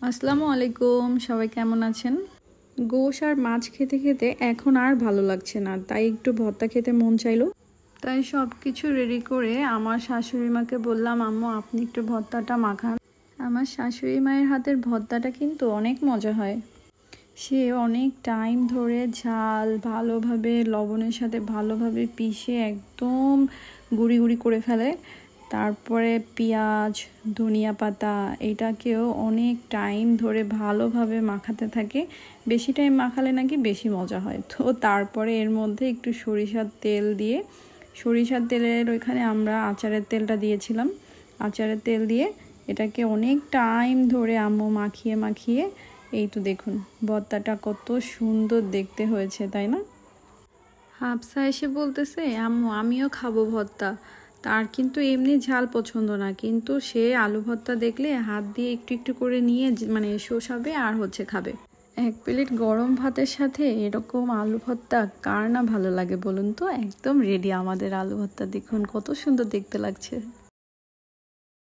আসসালামু আলাইকুম, সবাই কেমন আছেন? গোশ আর মাছ খেতে খেতে এখন আর ভালো লাগছে না, তাই একটু ভর্তা খেতে মন চাইলো। তাই সব কিছু রেডি করে আমার শাশুড়ি মাকে বললাম, আম্মু আপনি একটু ভর্তাটা মাখান। আমার শাশুড়ি মায়ের হাতের ভর্তাটা কিন্তু অনেক মজা হয়। সে অনেক টাইম ধরে ঝাল ভালোভাবে লবণের সাথে ভালোভাবে পিষে একদম গুঁড়ি গুঁড়ি করে ফেলে। তারপরে পেঁয়াজ, ধনিয়া পাতা এটাকেও অনেক টাইম ধরে ভালোভাবে মাখাতে থাকে। বেশি টাইম মাখালে নাকি বেশি মজা হয়। তো তারপরে এর মধ্যে একটু সরিষার তেল দিয়ে, সরিষার তেলের ওইখানে আমরা আচারের তেলটা দিয়েছিলাম। আচারের তেল দিয়ে এটাকে অনেক টাইম ধরে আম্মু মাখিয়ে মাখিয়ে, এই তো দেখুন ভর্তাটা কত সুন্দর দেখতে হয়েছে, তাই না? হাফসা এসে বলতেছে, আম্মু আমিও খাবো ভর্তা। তার কিন্তু এমনি ঝাল পছন্দ না, কিন্তু সে আলু ভর্তা দেখলে হাত দিয়ে একটু একটু করে নিয়ে মানে শোষাবে আর খাবে। এক প্লেট গরম ভাতের সাথে এরকম আলু ভর্তা কার না ভালো লাগে বলুন তো? একদম রেডি আমাদের আলু ভর্তা, দেখুন কত সুন্দর দেখতে লাগছে।